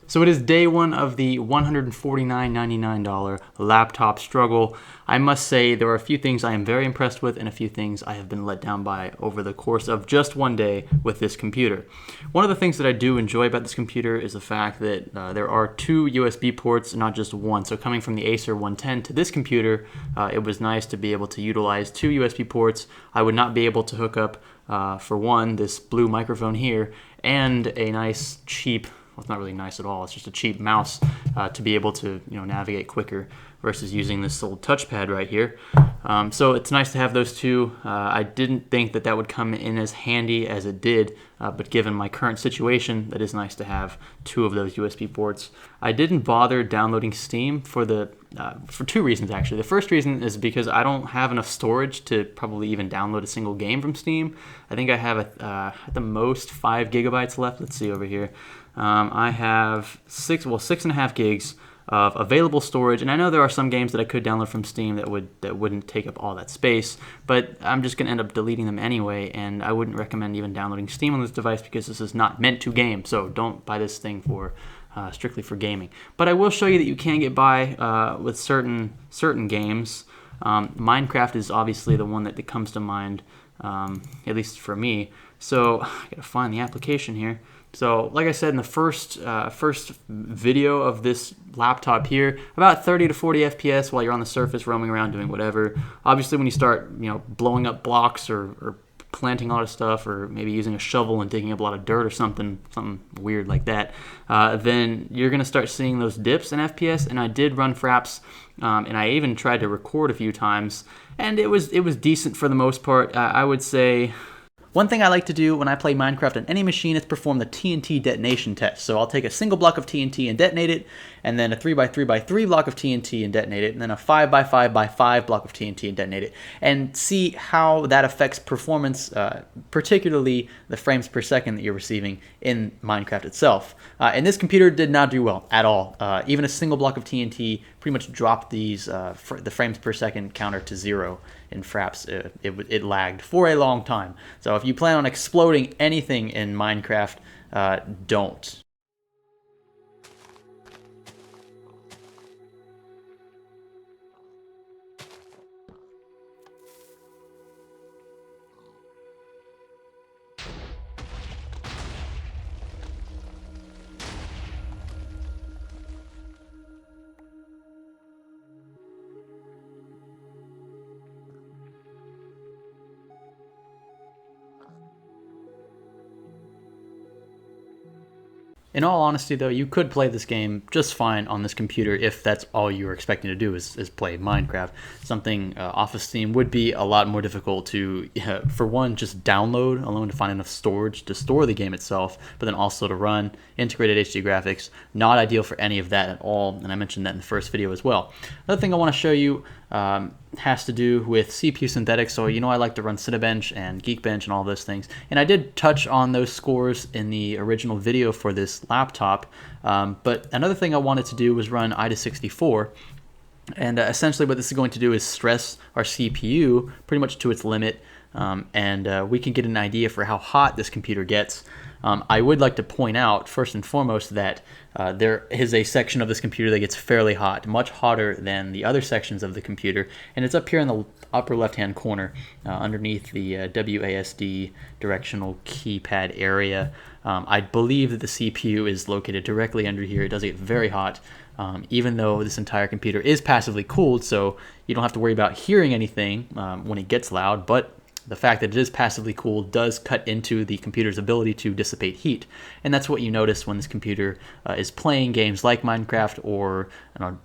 So it is day one of the $149.99 laptop struggle. I must say there are a few things I am very impressed with and a few things I have been let down by over the course of just one day with this computer. One of the things that I do enjoy about this computer is the fact that there are two USB ports, not just one. So coming from the Acer 110 to this computer, it was nice to be able to utilize two USB ports. I would not be able to hook up, for one, this blue microphone here and a nice cheap, well, it's not really nice at all. It's just a cheap mouse to be able to navigate quicker versus using this little touchpad right here. So it's nice to have those two. I didn't think that would come in as handy as it did, but given my current situation, that is nice to have two of those USB ports. I didn't bother downloading Steam for two reasons actually. The first reason is because I don't have enough storage to probably even download a single game from Steam. I think I have at the most 5 gigabytes left. Let's see over here. I have 6.5 gigs of available storage, and I know there are some games that I could download from Steam that wouldn't take up all that space, but I'm just gonna end up deleting them anyway, and I wouldn't recommend even downloading Steam on this device because this is not meant to game. So don't buy this thing for strictly for gaming. But I will show you that you can get by with certain games. Minecraft is obviously the one that comes to mind, at least for me. So I gotta find the application here. So like I said in the first video of this laptop here, about 30 to 40 FPS while you're on the surface roaming around doing whatever. Obviously when you start blowing up blocks or planting a lot of stuff, or maybe using a shovel and digging up a lot of dirt or something weird like that, then you're gonna start seeing those dips in FPS. And I did run Fraps, and I even tried to record a few times, and it was decent for the most part. I would say one thing I like to do when I play Minecraft on any machine is perform the Tnt Detonation Test. So I'll take a single block of TNT and detonate it, and then a 3x3x3 block of TNT and detonate it, and then a 5x5x5 block of TNT and detonate it, and see how that affects performance, particularly the frames per second that you're receiving in Minecraft itself. And this computer did not do well at all. Even a single block of TNT pretty much dropped the frames per second counter to 0 in Fraps. It lagged for a long time. So if you plan on exploding anything in Minecraft, don't. In all honesty, though, you could play this game just fine on this computer if that's all you were expecting to do is play Minecraft. Something off of Steam would be a lot more difficult to, for one, just download, alone to find enough storage to store the game itself, but then also to run integrated HD graphics. Not ideal for any of that at all, and I mentioned that in the first video as well. Another thing I want to show you has to do with CPU synthetics. So I like to run Cinebench and Geekbench and all those things, and I did touch on those scores in the original video for this laptop, but another thing I wanted to do was run IDA64, and essentially what this is going to do is stress our CPU pretty much to its limit, and we can get an idea for how hot this computer gets. I would like to point out, first and foremost, that there is a section of this computer that gets fairly hot, much hotter than the other sections of the computer, and it's up here in the upper left-hand corner, underneath the WASD directional keypad area. I believe that the CPU is located directly under here. It does get very hot, even though this entire computer is passively cooled, so you don't have to worry about hearing anything when it gets loud, but the fact that it is passively cooled does cut into the computer's ability to dissipate heat. And that's what you notice when this computer is playing games like Minecraft, or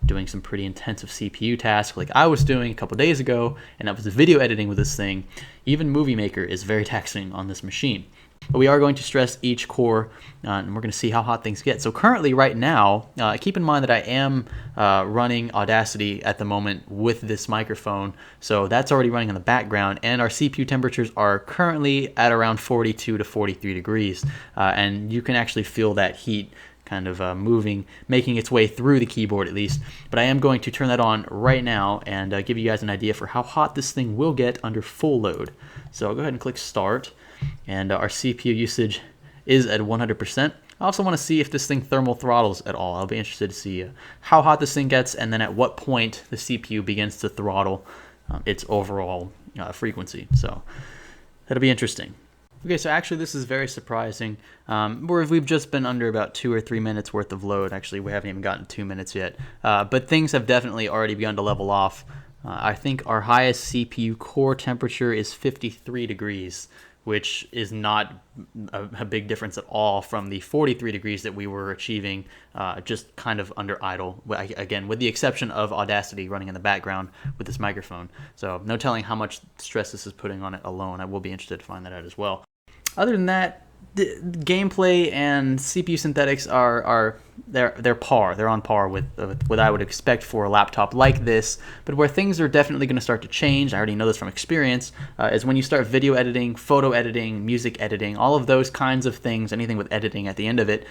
doing some pretty intensive CPU tasks like I was doing a couple days ago, and that was the video editing with this thing. Even Movie Maker is very taxing on this machine. But we are going to stress each core, and we're going to see how hot things get. So currently, right now, keep in mind that I am running Audacity at the moment with this microphone. So that's already running in the background, and our CPU temperatures are currently at around 42 to 43 degrees. And you can actually feel that heat kind of moving, making its way through the keyboard at least. But I am going to turn that on right now and give you guys an idea for how hot this thing will get under full load. So I'll go ahead and click Start. And our CPU usage is at 100%. I also want to see if this thing thermal throttles at all. I'll be interested to see how hot this thing gets, and then at what point the CPU begins to throttle its overall frequency. So that'll be interesting. Okay, so actually this is very surprising. We've just been under about 2 or 3 minutes worth of load. Actually, we haven't even gotten 2 minutes yet. But things have definitely already begun to level off. I think our highest CPU core temperature is 53 degrees, which is not a big difference at all from the 43 degrees that we were achieving just kind of under idle, again, with the exception of Audacity running in the background with this microphone. So no telling how much stress this is putting on it alone. I will be interested to find that out as well. Other than that, the gameplay and CPU synthetics they're par. They're on par with what I would expect for a laptop like this. But where things are definitely going to start to change, I already know this from experience, is when you start video editing, photo editing, music editing, all of those kinds of things, anything with editing at the end of it,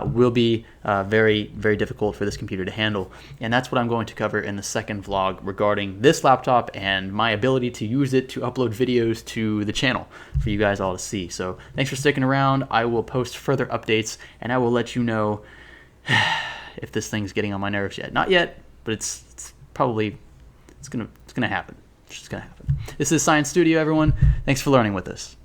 will be very, very difficult for this computer to handle. And that's what I'm going to cover in the second vlog regarding this laptop and my ability to use it to upload videos to the channel for you guys all to see. So thanks for sticking around. I will post further updates, and I will let you know if this thing's getting on my nerves yet. Not yet, but it's probably gonna happen. It's just gonna happen. This is Science Studio, everyone. Thanks for learning with us.